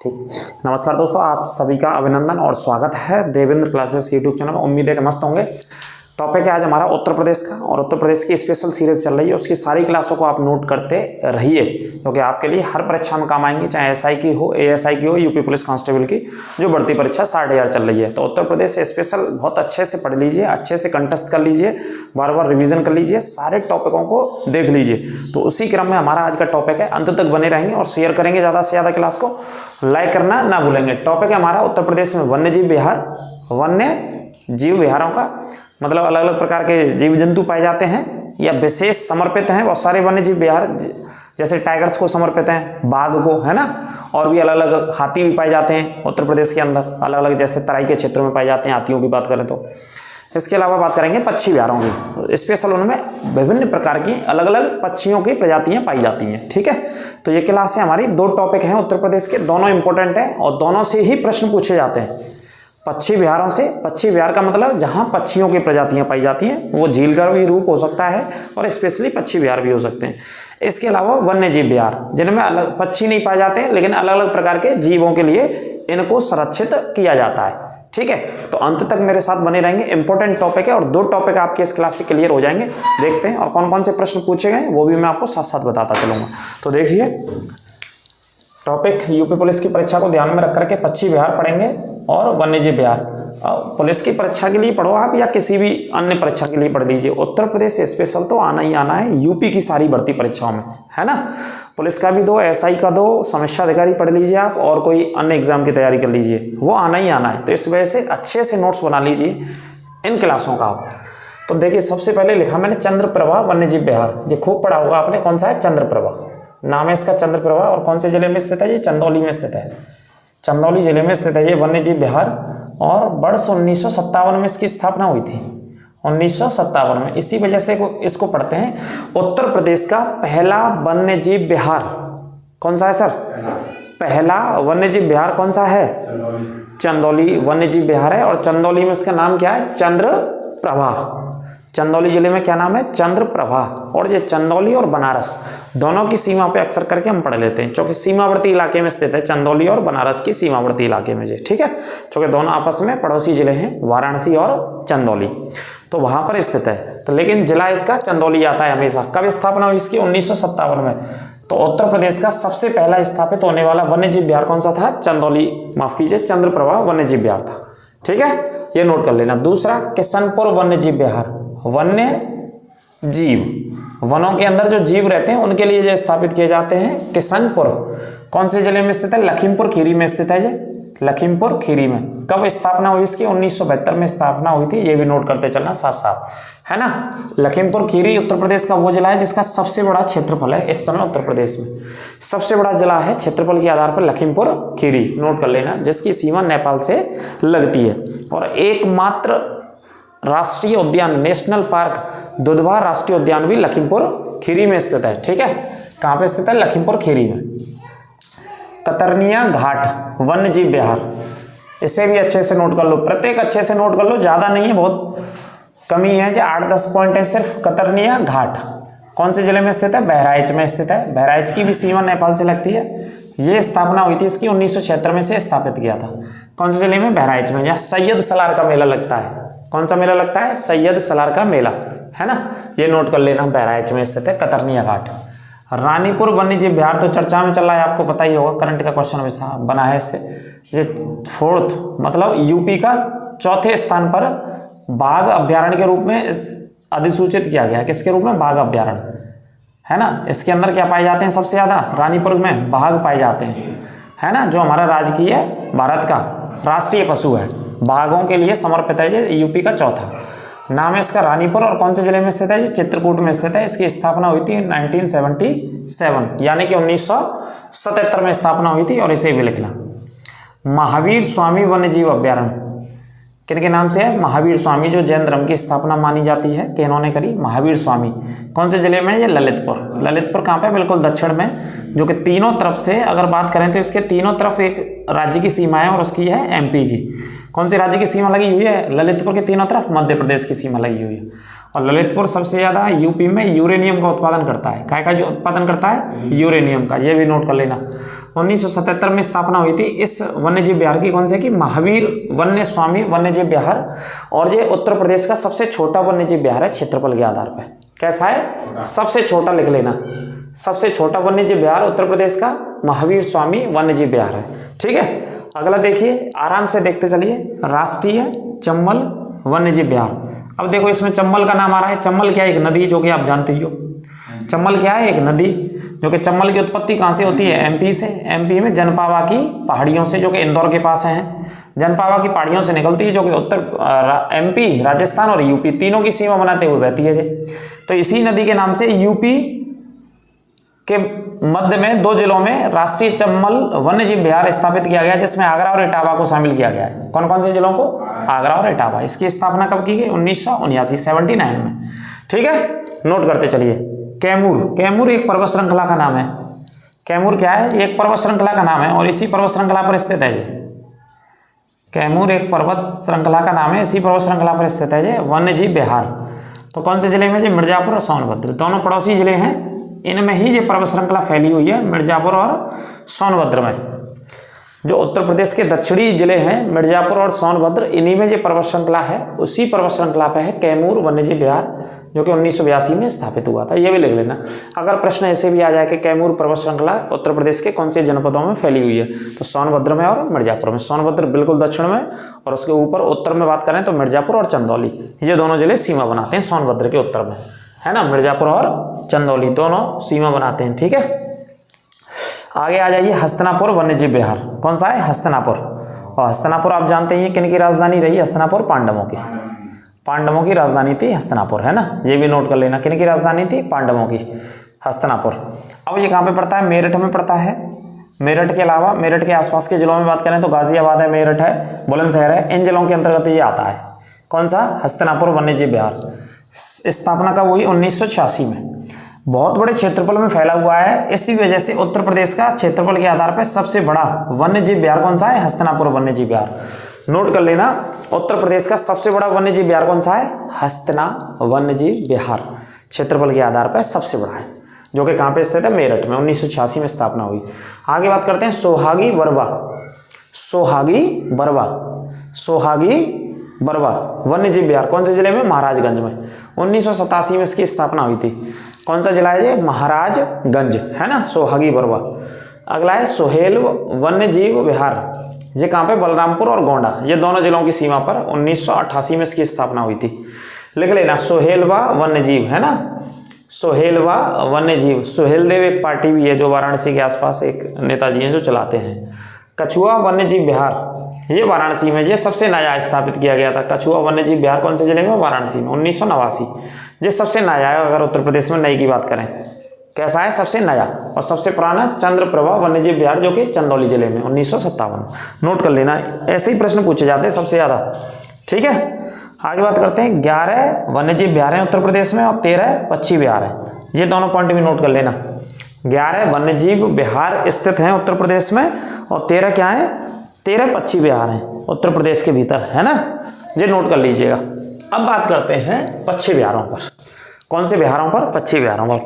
ठीक। नमस्कार दोस्तों, आप सभी का अभिनंदन और स्वागत है देवेंद्र क्लासेस यूट्यूब चैनल में। उम्मीद है कि मस्त होंगे। टॉपिक है आज हमारा उत्तर प्रदेश का, और उत्तर प्रदेश की स्पेशल सीरीज चल रही है। उसकी सारी क्लासों को आप नोट करते रहिए, क्योंकि आपके लिए हर परीक्षा में काम आएंगी, चाहे एसआई की हो, एएसआई की हो, यूपी पुलिस कांस्टेबल की जो भर्ती परीक्षा 60,000 चल रही है। तो उत्तर प्रदेश स्पेशल बहुत अच्छे से पढ़ लीजिए, अच्छे से कंठस्थ कर लीजिए, बार बार रिविजन कर लीजिए, सारे टॉपिकों को देख लीजिए। तो उसी क्रम में हमारा आज का टॉपिक है, अंत तक बने रहेंगे और शेयर करेंगे ज़्यादा से ज़्यादा क्लास को, लाइक करना ना भूलेंगे। टॉपिक है हमारा उत्तर प्रदेश में वन्य जीव विहार। वन्य जीव विहारों का मतलब अलग अलग प्रकार के जीव जंतु पाए जाते हैं या विशेष समर्पित हैं। बहुत सारे वन्य जीव विहार जैसे टाइगर्स को समर्पित हैं, बाघ को, है ना, और भी अलग अलग हाथी भी पाए जाते हैं उत्तर प्रदेश के अंदर, अलग अलग जैसे तराई के क्षेत्रों में पाए जाते हैं हाथियों की बात करें तो। इसके अलावा बात करेंगे पक्षी विहारों की। स्पेशल उनमें विभिन्न प्रकार की अलग अलग पक्षियों की प्रजातियां पाई जाती हैं। ठीक है, तो ये क्लास है हमारी, दो टॉपिक हैं उत्तर प्रदेश के, दोनों इंपॉर्टेंट हैं और दोनों से ही प्रश्न पूछे जाते हैं। पक्षी विहारों से, पक्षी विहार का मतलब जहां पक्षियों की प्रजातियां पाई जाती हैं, वो झील का भी रूप हो सकता है और स्पेशली पक्षी विहार भी हो सकते हैं। इसके अलावा वन्य जीव विहार, जिनमें अलग पक्षी नहीं पाए जाते हैं, लेकिन अलग अलग प्रकार के जीवों के लिए इनको संरक्षित किया जाता है। ठीक है, तो अंत तक मेरे साथ बने रहेंगे। इंपॉर्टेंट टॉपिक है और दो टॉपिक आपके इस क्लास से क्लियर हो जाएंगे। देखते हैं और कौन कौन से प्रश्न पूछे गए वो भी मैं आपको साथ साथ बताता चलूंगा। तो देखिए, टॉपिक यूपी पुलिस की परीक्षा को ध्यान में रख करके पक्षी विहार पढ़ेंगे और वन्यजीव विहार। पुलिस की परीक्षा के लिए पढ़ो आप या किसी भी अन्य परीक्षा के लिए पढ़ लीजिए। उत्तर प्रदेश स्पेशल तो आना ही आना है यूपी की सारी भर्ती परीक्षाओं में, है ना। पुलिस का भी दो, एसआई का दो, समस्या अधिकारी पढ़ लीजिए आप, और कोई अन्य एग्जाम की तैयारी कर लीजिए, वो आना ही आना है। तो इस वजह से अच्छे से नोट्स बना लीजिए इन क्लासों का आप। तो देखिए, सबसे पहले लिखा मैंने चंद्रप्रभा वन्यजीव विहार। ये खूब पढ़ा होगा आपने, कौन सा है? चंद्रप्रभा नाम है इसका, चंद्रप्रभा। और कौन से जिले में स्थित है? ये चंदौली में स्थित है, चंदौली जिले में स्थित है ये वन्यजीव विहार। और वर्ष 1957 में इसकी स्थापना हुई थी, 1957 में। इसी वजह से इसको पढ़ते हैं उत्तर प्रदेश का पहला वन्यजीव विहार। कौन सा है सर? पहला वन्यजीव विहार कौन सा है? चंदौली वन्यजीव विहार है। और चंदौली में इसका नाम क्या है? चंद्रप्रभा। चंदौली जिले में क्या नाम है? चंद्रप्रभा। और ये चंदौली और बनारस दोनों की सीमा पे अक्सर करके हम पढ़ लेते हैं, क्योंकि सीमावर्ती इलाके में स्थित है चंदौली और बनारस की सीमावर्ती इलाके में। ठीक है, क्योंकि दोनों आपस में पड़ोसी जिले हैं, वाराणसी और चंदौली, तो वहां पर स्थित है। तो लेकिन जिला इसका चंदौली आता है हमेशा। कब स्थापना हुई इसकी? 1957 में। तो उत्तर प्रदेश का सबसे पहला स्थापित होने वाला वन्यजीव विहार कौन सा था? चंदौली, माफ कीजिए, चंद्रप्रभा वन्यजीव विहार था। ठीक है, ये नोट कर लेना। दूसरा, किशनपुर वन्यजीव विहार। वन्य जीव, वनों के अंदर जो जीव रहते हैं उनके लिए जो स्थापित किए जाते हैं। किशनपुर कौन से जिले में स्थित है? लखीमपुर खीरी में स्थित है ये, लखीमपुर खीरी में। कब स्थापना हुई इसकी? 1972 में स्थापना हुई थी। ये भी नोट करते चलना साथ साथ, है ना। लखीमपुर खीरी उत्तर प्रदेश का वो जिला है जिसका सबसे बड़ा क्षेत्रफल है इस समय उत्तर प्रदेश में। सबसे बड़ा जिला है क्षेत्रफल के आधार पर लखीमपुर खीरी, नोट कर लेना, जिसकी सीमा नेपाल से लगती है। और एकमात्र राष्ट्रीय उद्यान, नेशनल पार्क दुधवा राष्ट्रीय उद्यान भी लखीमपुर खीरी में स्थित है। ठीक है, कहाँ पे स्थित है? लखीमपुर खीरी में। कतरनिया घाट वन्यजीव विहार, इसे भी अच्छे से नोट कर लो, प्रत्येक अच्छे से नोट कर लो, ज्यादा नहीं है, बहुत कमी है, जो 8-10 पॉइंट है सिर्फ। कतरनिया घाट कौन से जिले में स्थित है? बहराइच में स्थित है। बहराइच की भी सीमा नेपाल से लगती है। ये स्थापना हुई थी इसकी 1976 में से स्थापित किया था। कौन से जिले में? बहराइच में। यहाँ सैयद सलार का मेला लगता है। कौन सा मेला लगता है? सैयद सलार का मेला, है ना। ये नोट कर लेना, बहराइच में स्थित है कतरनिया घाट। रानीपुर वन्यजीव विहार तो चर्चा में चल रहा है, आपको पता ही होगा, करंट का क्वेश्चन वैसा बना है इससे। ये 4th मतलब यूपी का 4थे स्थान पर बाघ अभ्यारण्य के रूप में अधिसूचित किया गया। किसके रूप में? बाघ अभ्यारण्य, है ना। इसके अंदर क्या पाए जाते हैं? सबसे ज्यादा रानीपुर में बाघ पाए जाते हैं, है ना, जो हमारा राजकीय भारत का राष्ट्रीय पशु है, बाघों के लिए समर्पित है। ये यूपी का 4था नाम है इसका, रानीपुर। और कौन से जिले में स्थित है? ये चित्रकूट में स्थित है। इसकी स्थापना हुई थी 1977, यानी कि 1977 में स्थापना हुई थी। और इसे भी लिखना। महावीर स्वामी वन्यजीव अभ्यारण्य किनके नाम से है? महावीर स्वामी, जो जैन धर्म की स्थापना मानी जाती है कि इन्होंने करी, महावीर स्वामी। कौन से जिले में? ये ललितपुर। ललितपुर कहाँ पे? बिल्कुल दक्षिण में, जो कि तीनों तरफ से अगर बात करें तो इसके तीनों तरफ एक राज्य की सीमा है और उसकी है एमपी की। कौन सी राज्य की सीमा लगी हुई है? ललितपुर के तीनों तरफ मध्य प्रदेश की सीमा लगी हुई है। और ललितपुर सबसे ज्यादा यूपी में यूरेनियम का उत्पादन करता है। काय का जो उत्पादन करता है? यूरेनियम का। ये भी नोट कर लेना। 1977 में स्थापना हुई थी इस वन्यजीव विहार की। कौन से की? महावीर वन्य स्वामी वन्यजीव विहार। और ये उत्तर प्रदेश का सबसे छोटा वन्यजीव विहार है क्षेत्रफल के आधार पर। कैसा है? सबसे छोटा, लिख लेना, सबसे छोटा वन्यजीव विहार उत्तर प्रदेश का महावीर स्वामी वन्यजीव विहार है। ठीक है, अगला देखिए, आराम से देखते चलिए, राष्ट्रीय चंबल वन्यजीव विहार। अब देखो इसमें चंबल का नाम आ रहा है। चंबल क्या है? एक नदी, जो कि आप जानते ही हो। चंबल क्या है? एक नदी, जो कि चंबल की उत्पत्ति कहाँ से होती है? एमपी से। एमपी में जनपावा की पहाड़ियों से, जो कि इंदौर के पास है। जनपावा की पहाड़ियों से निकलती है, जो कि उत्तर एमपी, राजस्थान और यूपी तीनों की सीमा बनाते हुए बहती है। तो इसी नदी के नाम से यूपी के मध्य में 2 जिलों में राष्ट्रीय चंबल वन्यजीव विहार स्थापित किया गया, जिसमें आगरा और इटावा को शामिल किया गया है। कौन कौन से जिलों को? आगरा और इटावा। इसकी स्थापना कब की गई? 1979 में। ठीक है, नोट करते चलिए। कैमूर, कैमूर एक पर्वत श्रृंखला का नाम है। कैमूर क्या है? एक पर्वत श्रृंखला का नाम है और इसी पर्वत श्रृंखला पर स्थित है। कैमूर एक पर्वत श्रृंखला का नाम है, इसी पर्वत श्रृंखला पर स्थित है वन्यजीव विहार। तो कौन से जिले में? जी मिर्जापुर और सोनभद्र, दोनों पड़ोसी जिले हैं। इनमें ही ये पर्वत श्रृंखला फैली हुई है, मिर्जापुर और सोनभद्र में। जो उत्तर प्रदेश के दक्षिणी जिले हैं मिर्जापुर और सोनभद्र, इन्हीं में जो पर्वत श्रृंखला है, उसी पर्वत श्रृंखला पे है कैमूर वन्यजीव विहार, जो कि 1982 में स्थापित हुआ था। ये भी लिख लेना। अगर प्रश्न ऐसे भी आ जाए कि कैमूर पर्वत श्रृंखला उत्तर प्रदेश के कौन से जनपदों में फैली हुई है, तो सोनभद्र में और मिर्जापुर में। सोनभद्र बिल्कुल दक्षिण में, और उसके ऊपर उत्तर में बात करें तो मिर्जापुर और चंदौली, ये दोनों जिले सीमा बनाते हैं सोनभद्र के उत्तर में, है ना। मिर्जापुर और चंदौली दोनों सीमा बनाते हैं। ठीक है, आगे आ जाइए, हस्तिनापुर वन्यजीव विहार। कौन सा है? हस्तिनापुर। और हस्तिनापुर आप जानते हैं किन की राजधानी रही? हस्तिनापुर पांडवों की। पांडवों की राजधानी थी हस्तिनापुर, है ना। ये भी नोट कर लेना, किन की राजधानी थी? पांडवों की, हस्तिनापुर। अब ये कहाँ पे पड़ता है? मेरठ में पड़ता है। मेरठ के अलावा मेरठ के आसपास के जिलों में बात करें तो गाजियाबाद है, मेरठ है, बुलंदशहर है, इन जिलों के अंतर्गत ये आता है। कौन सा? हस्तिनापुर वन्यजीव विहार। स्थापना कब हुई? 1986 में। बहुत बड़े क्षेत्रफल में फैला हुआ है, इसी वजह से उत्तर प्रदेश का क्षेत्रफल के आधार पर सबसे बड़ा वन्यजीव विहार कौन सा है? हस्तिनापुर वन्यजीव विहार। नोट कर लेना, उत्तर प्रदेश का सबसे बड़ा वन्यजीव विहार कौन सा है? हस्तिना वन्यजीव विहार। क्षेत्रफल के आधार पर सबसे बड़ा है, जो कि कहाँ पे स्थित है? मेरठ में। 1986 में स्थापना हुई। आगे बात करते हैं सोहागी बरवा। सोहागी बरवा, सोहागी बरवा वन्यजीव विहार कौन से जिले में? महाराजगंज में। 1987 में इसकी स्थापना हुई थी। कौन सा जिला है ये? महाराजगंज, है ना, सोहागी बरवा। अगला है सोहेल वन्यजीव विहार। ये कहाँ पे? बलरामपुर और गोंडा, ये दोनों जिलों की सीमा पर 1988 में इसकी स्थापना हुई थी। लिख लेना, सोहेलवा वन्यजीव, है ना, सोहेलवा वन्यजीव। सोहेलदेव एक पार्टी भी है जो वाराणसी के आसपास एक नेताजी हैं जो चलाते हैं। कछुआ वन्यजीव विहार, ये वाराणसी में, ये सबसे नया स्थापित किया गया था। कछुआ वन्यजीव विहार कौन से जिले में? वाराणसी में, 1989। ये सबसे नया है अगर उत्तर प्रदेश में नई की बात करें। कैसा है? सबसे नया। और सबसे पुराना चंद्रप्रभा वन्यजीव विहार, जो कि चंदौली जिले में, 1957। नोट कर लेना, ऐसे ही प्रश्न पूछे जाते हैं सबसे ज्यादा। ठीक है, आगे बात करते हैं। 11 वन्यजीव विहार हैं उत्तर प्रदेश में और 13 पक्षी विहार हैं। ये दोनों पॉइंट भी नोट कर लेना। 11 वन्यजीव विहार स्थित हैं उत्तर प्रदेश में और 13 क्या है? 13 पक्षी विहार हैं उत्तर प्रदेश के भीतर, है ना। ये नोट कर लीजिएगा। अब बात करते हैं पक्षी विहारों पर। कौन से विहारों पर? पक्षी विहारों पर।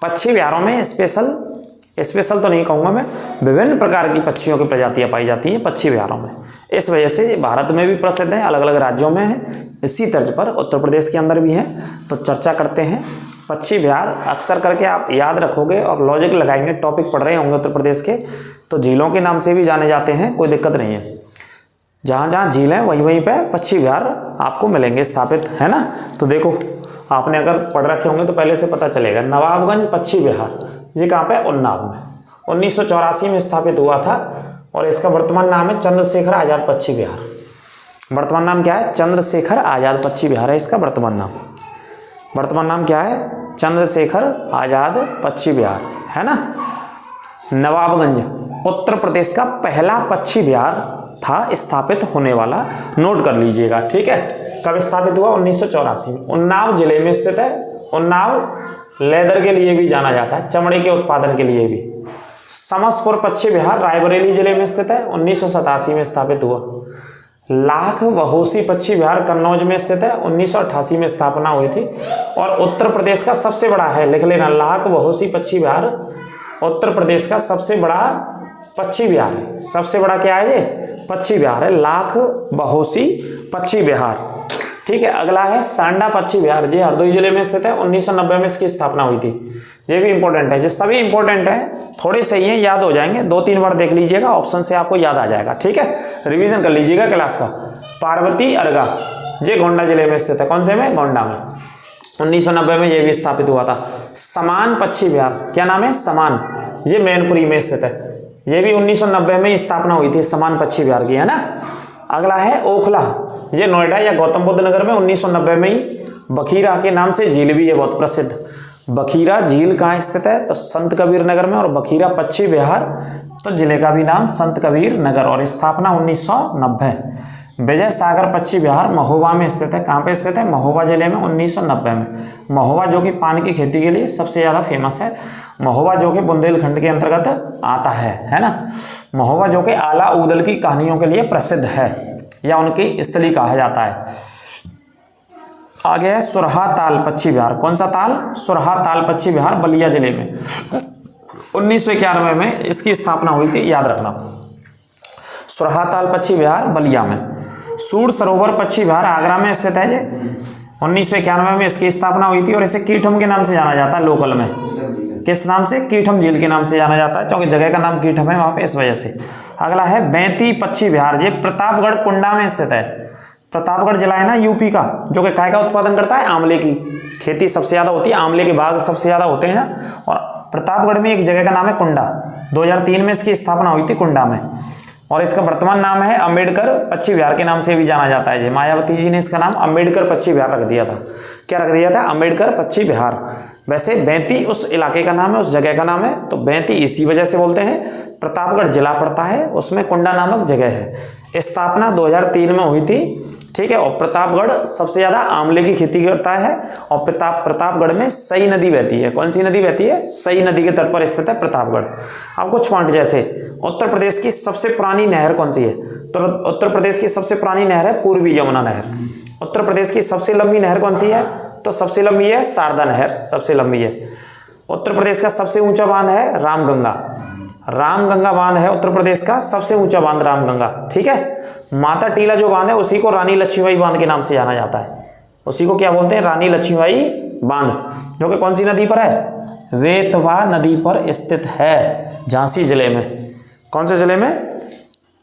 पक्षी विहारों में स्पेशल तो नहीं कहूँगा मैं, विभिन्न प्रकार की पक्षियों की प्रजातियाँ पाई जाती हैं पक्षी विहारों में। इस वजह से भारत में भी प्रसिद्ध है, अलग अलग राज्यों में है, इसी तर्ज पर उत्तर प्रदेश के अंदर भी है। तो चर्चा करते हैं पक्षी विहार। अक्सर करके आप याद रखोगे और लॉजिक लगाएंगे, टॉपिक पढ़ रहे होंगे उत्तर प्रदेश के, तो झीलों के नाम से भी जाने जाते हैं, कोई दिक्कत नहीं है। जहाँ जहाँ झील है वहीं वहीं पे पक्षी विहार आपको मिलेंगे स्थापित, है ना। तो देखो, आपने अगर पढ़ रखे होंगे तो पहले से पता चलेगा। नवाबगंज पक्षी विहार, ये कहाँ पे? उन्नाव में, 1984 में स्थापित हुआ था और इसका वर्तमान नाम है चंद्रशेखर आजाद पक्षी विहार। वर्तमान नाम क्या है? चंद्रशेखर आजाद पक्षी विहार है इसका वर्तमान नाम। वर्तमान नाम क्या है? चंद्रशेखर आजाद पक्षी विहार, है ना। नवाबगंज उत्तर प्रदेश का पहला पक्षी विहार था स्थापित होने वाला, नोट कर लीजिएगा। ठीक है, कब स्थापित हुआ? 1984 में। उन्नाव जिले में स्थित है। उन्नाव लेदर के लिए भी जाना जाता है, चमड़े के उत्पादन के लिए भी। समसपुर पक्षी विहार रायबरेली जिले में स्थित है, 1987 में स्थापित हुआ। लाख बहोसी पक्षी विहार कन्नौज में स्थित है, 1988 में स्थापना हुई थी और उत्तर प्रदेश का सबसे बड़ा है, लिख लेना, लाख बहोसी पक्षी विहार उत्तर प्रदेश का सबसे बड़ा पक्षी विहार है। सबसे बड़ा क्या है ये? पक्षी विहार है, लाख बहोसी पक्षी विहार। ठीक है, अगला है सांडा पक्षी विहार, ये हरदोई जिले में स्थित है। 1990 में इसकी स्थापना हुई थी। ये भी इंपॉर्टेंट है, ये सभी इंपॉर्टेंट है, थोड़े सही है, याद हो जाएंगे, 2-3 बार देख लीजिएगा, ऑप्शन से आपको याद आ जाएगा। ठीक है, रिवीजन कर लीजिएगा क्लास का। पार्वती अर्गा, ये गोंडा जिले में स्थित है। कौन से में? गोंडा में। 1990 में ये भी स्थापित हुआ था। समान पक्षी विहार, क्या नाम है? समान, ये मैनपुरी में स्थित है। ये भी 1990 में स्थापना हुई थी समान पक्षी विहार की, है ना। अगला है ओखला, ये नोएडा या गौतम बुद्ध नगर में 1990 में ही बखीरा के नाम से झील भी है बहुत प्रसिद्ध। बखीरा झील कहाँ स्थित है? तो संत कबीर नगर में। और बखीरा पक्षी विहार, तो जिले का भी नाम संत कबीर नगर, और स्थापना 1990। विजय सागर पक्षी विहार महोबा में स्थित है। कहाँ पे स्थित है? महोबा जिले में 1990 में। महोबा जो कि पान की खेती के लिए सबसे ज़्यादा फेमस है। महोबा जो कि बुंदेलखंड के अंतर्गत आता है ना। महोबा जो कि आला ऊदल की कहानियों के लिए प्रसिद्ध है, या उनकी स्थली कहा जाता है। आगे है सुरहा ताल पक्षी विहार। कौन सा ताल? सुरहा ताल पक्षी विहार, बलिया जिले में। 1991 में इसकी स्थापना हुई थी, याद रखना। सुरहा ताल पक्षी विहार बलिया में। सूर सरोवर पक्षी विहार आगरा में स्थित है। ये 1991 में इसकी स्थापना हुई थी, और इसे कीठम के नाम से जाना जाता है लोकल में। किस नाम से? कीठम झील के नाम से जाना जाता है, क्योंकि जगह का नाम कीठम है वहां पे, इस वजह से। अगला है बैंती पक्षी विहार, ये प्रतापगढ़ कुंडा में स्थित है। प्रतापगढ़ जिला है ना यूपी का, जो कि काय का उत्पादन करता है? आंवले की खेती सबसे ज्यादा होती है, आंवले के बाग सबसे ज्यादा होते हैं। और प्रतापगढ़ में एक जगह का नाम है कुंडा। 2003 में इसकी स्थापना हुई थी कुंडा में, और इसका वर्तमान नाम है अम्बेडकर पक्षी विहार के नाम से भी जाना जाता है। मायावती जी ने इसका नाम अम्बेडकर पक्षी विहार रख दिया था। क्या रख दिया था? अम्बेडकर पक्षी विहार। वैसे बैंती उस इलाके का नाम है, उस जगह का नाम है, तो बैंती इसी वजह से बोलते हैं। प्रतापगढ़ जिला पड़ता है, उसमें कुंडा नामक जगह है। स्थापना 2003 में हुई थी। ठीक है, और प्रतापगढ़ सबसे ज्यादा आंवले की खेती करता है। और प्रतापगढ़ में सई नदी बहती है। कौन सी नदी बहती है? सई नदी के तट पर स्थित है प्रतापगढ़। अब कुछ पॉइंट, जैसे उत्तर प्रदेश की सबसे पुरानी नहर कौन सी है? तो उत्तर प्रदेश की सबसे पुरानी नहर है पूर्वी यमुना नहर। उत्तर प्रदेश की सबसे लंबी नहर कौन सी है? तो सबसे लंबी है शारदा नहर, सबसे लंबी है। उत्तर प्रदेश का सबसे ऊंचा बांध है रामगंगा। रामगंगा बांध है उत्तर प्रदेश का सबसे ऊंचा बांध, रामगंगा। ठीक है, माता टीला जो बांध है उसी को रानी लक्ष्मीबाई बांध के नाम से जाना जाता है। उसी को क्या बोलते हैं? रानी लक्ष्मीबाई बांध, जो कि कौन सी नदी पर है? वेतवा नदी पर स्थित है, झांसी जिले में। कौन से जिले में?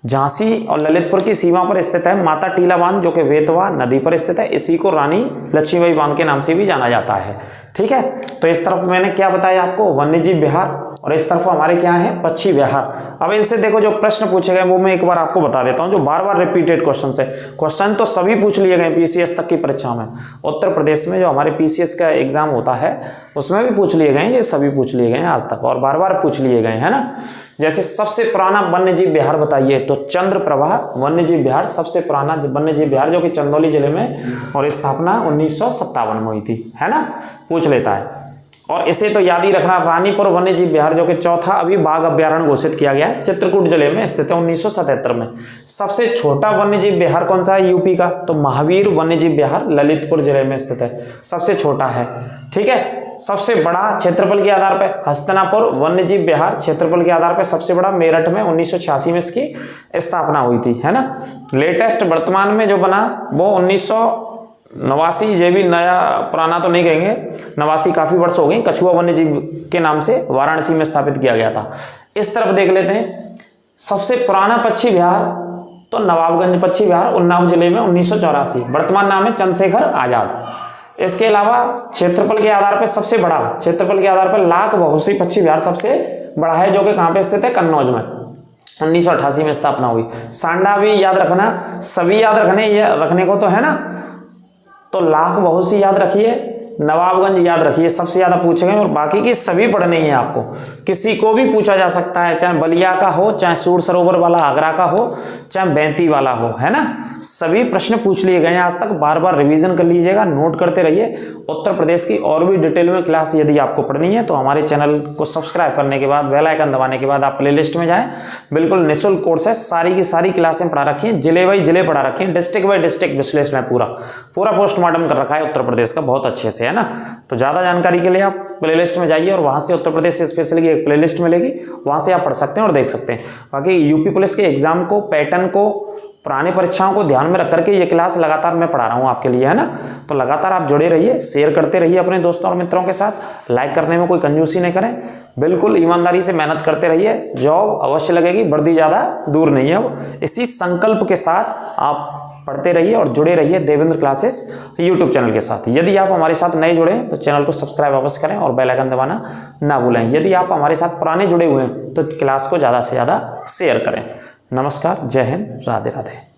झांसी और ललितपुर की सीमा पर स्थित है माता टीला बांध, जो कि वेतवा नदी पर स्थित है। इसी को रानी लक्ष्मीबाई बांध के नाम से भी जाना जाता है। ठीक है, तो इस तरफ मैंने क्या बताया आपको? वन्यजीव विहार, और इस तरफ हमारे क्या है? पक्षी विहार। अब इनसे देखो जो प्रश्न पूछे गए वो मैं एक बार आपको बता देता हूं, जो बार बार रिपीटेड क्वेश्चन है। क्वेश्चन तो सभी पूछ लिए गए पीसीएस तक की परीक्षा में। उत्तर प्रदेश में जो हमारे पीसीएस का एग्जाम होता है उसमें भी पूछ लिए गए, ये सभी पूछ लिए गए हैं आज तक, और बार बार पूछ लिए गए, है ना। जैसे सबसे पुराना वन्यजीव विहार बताइए, तो चंद्रप्रभा वन्यजीव विहार सबसे पुराना वन्यजीव विहार, जो कि चंदौली जिले में, और स्थापना 1957 में हुई थी, है ना। पूछ लेता है। और इसे तो याद ही रखना, रानीपुर वन्यजीव विहार, जो कि चौथा अभी बाघ अभ्यारण्य घोषित किया गया है, चित्रकूट जिले में स्थित है 1977 में। सबसे छोटा वन्यजीव विहार कौन सा है यूपी का? तो महावीर वन्यजीव विहार ललितपुर जिले में स्थित है, सबसे छोटा है। ठीक है, सबसे बड़ा क्षेत्रफल के आधार पर हस्तिनापुर वन्यजीव विहार, क्षेत्रफल के आधार पर सबसे बड़ा मेरठ में 1986 में इसकी स्थापना हुई थी, है ना। लेटेस्ट वर्तमान में जो बना वो 1989, ये भी नया पुराना तो नहीं कहेंगे, 89 काफी वर्ष हो गई, कछुआ वन्यजीव के नाम से वाराणसी में स्थापित किया गया था। इस तरफ देख लेते हैं, सबसे पुराना पक्षी विहार तो नवाबगंज पक्षी विहार उन्नाव जिले में 1984, वर्तमान नाम है चंद्रशेखर आजाद। इसके अलावा क्षेत्रफल के आधार पर सबसे बड़ा, क्षेत्रफल के आधार पर लाख बहोसी पक्षी विहार सबसे बड़ा है, जो कि कहाँ पे स्थित है? कन्नौज में, 1988 में स्थापना हुई। सांडा भी याद रखना, सभी याद रखने को तो है ना। तो लाख बहोसी याद रखिए, नवाबगंज याद रखिए, सबसे ज्यादा पूछे गए, और बाकी की सभी पढ़नी है आपको। किसी को भी पूछा जा सकता है, चाहे बलिया का हो, चाहे सूर सरोवर वाला आगरा का हो, चाहे बैंती वाला हो, है ना। सभी प्रश्न पूछ लिए गए हैं आज तक, बार बार रिवीजन कर लीजिएगा, नोट करते रहिए। उत्तर प्रदेश की और भी डिटेल में क्लास यदि आपको पढ़नी है तो हमारे चैनल को सब्सक्राइब करने के बाद, बेल आइकन दबाने के बाद आप प्लेलिस्ट में जाएं। बिल्कुल निःशुल्क कोर्स है, सारी की सारी क्लासें पढ़ा रखी हैं, जिले बाई जिले पढ़ा रखी हैं, डिस्ट्रिक्ट बाई डिस्ट्रिक्ट विश्लेषण है, पूरा पोस्टमार्टम कर रखा है उत्तर प्रदेश का बहुत अच्छे से, है ना। तो ज्यादा जानकारी के लिए आप प्लेलिस्ट में जाइए और वहाँ से उत्तर प्रदेश स्पेशल की एक प्लेलिस्ट मिलेगी, वहाँ से आप पढ़ सकते हैं और देख सकते हैं। बाकी यूपी पुलिस के एग्जाम को, पैटर्न को, पुरानी परीक्षाओं को ध्यान में रख करके ये क्लास लगातार मैं पढ़ा रहा हूँ आपके लिए, है ना। तो लगातार आप जुड़े रहिए, शेयर करते रहिए अपने दोस्तों और मित्रों के साथ, लाइक करने में कोई कंजूसी नहीं करें, बिल्कुल ईमानदारी से मेहनत करते रहिए, जॉब अवश्य लगेगी, वर्दी ज़्यादा दूर नहीं है। अब इसी संकल्प के साथ आप पढ़ते रहिए और जुड़े रहिए देवेंद्र क्लासेस यूट्यूब चैनल के साथ। यदि आप हमारे साथ नए जुड़े हैं तो चैनल को सब्सक्राइब अवश्य करें और बेल आइकन दबाना ना भूलें। यदि आप हमारे साथ पुराने जुड़े हुए हैं तो क्लास को ज़्यादा से ज़्यादा शेयर करें। नमस्कार, जय हिंद, राधे राधे।